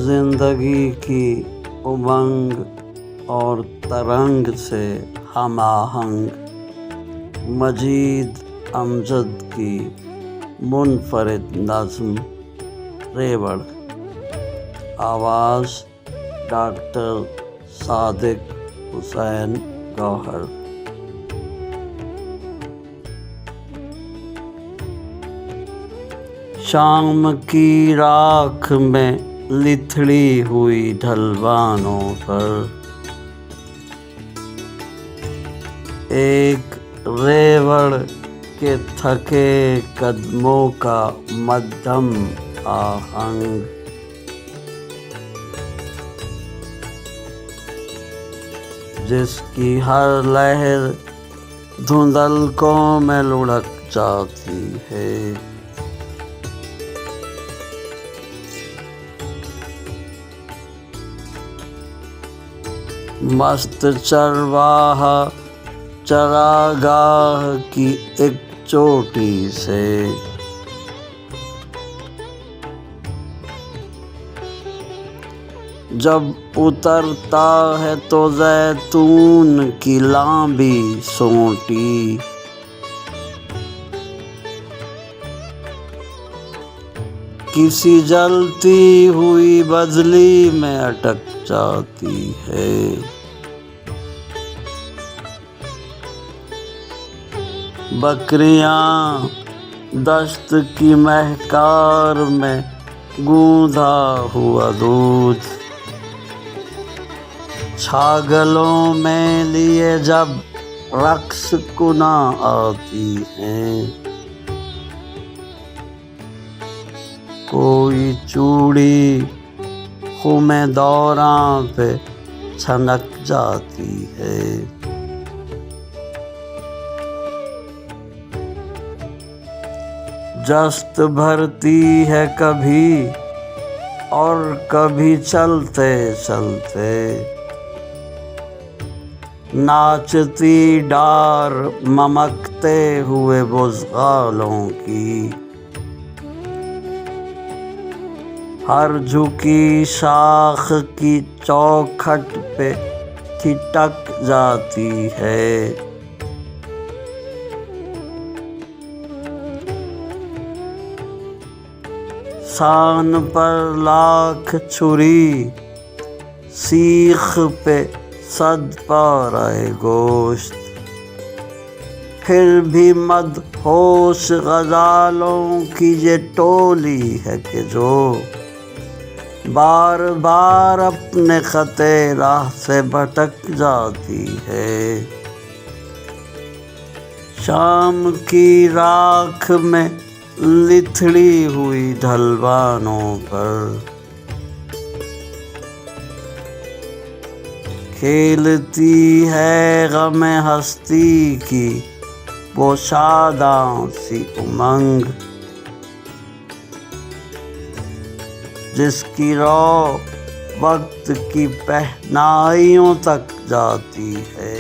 زندگی کی امنگ اور ترنگ سے ہم آہنگ مجید امجد کی منفرد نظم ریوڑ، آواز ڈاکٹر صادق حسین گوہر۔ شام کی راکھ میں لتھڑی ہوئی ڈھلوانوں پر ایک ریوڑ کے تھکے قدموں کا مدھم آہنگ، جس کی ہر لہر دھندلکوں میں لڑھک جاتی ہے۔ مست چرواہا چراگاہ کی ایک چوٹی سے جب اترتا ہے تو زیتون کی لامبی سونٹی کسی جلتی ہوئی بجلی میں اٹک جاتی ہے۔ بکریاں دشت کی مہکار میں گوندھا ہوا دودھ چھاگلوں میں لیے جب رقص کنا آتی ہیں۔ کوئی چوڑی خم دوراں پہ چھنک جاتی ہے۔ جست بھرتی ہے کبھی اور کبھی چلتے چلتے ناچتی ڈار ممکتے ہوئے بزغالوں کی، ہر جھکی شاخ کی چوکھٹ پہ ٹھٹک جاتی ہے۔ سان پر لاکھ چھری سیخ پہ صد پارہ گوشت، پھر بھی مدہوش غزالوں کی یہ ٹولی ہے کہ جو بار بار اپنے خطے راہ سے بھٹک جاتی ہے۔ شام کی راکھ میں لتھڑی ہوئی ڈھلوانوں پر کھیلتی ہے غم ہستی کی وہ شاداں سی امنگ، جس کی رو وقت کی پہنائیوں تک جاتی ہے۔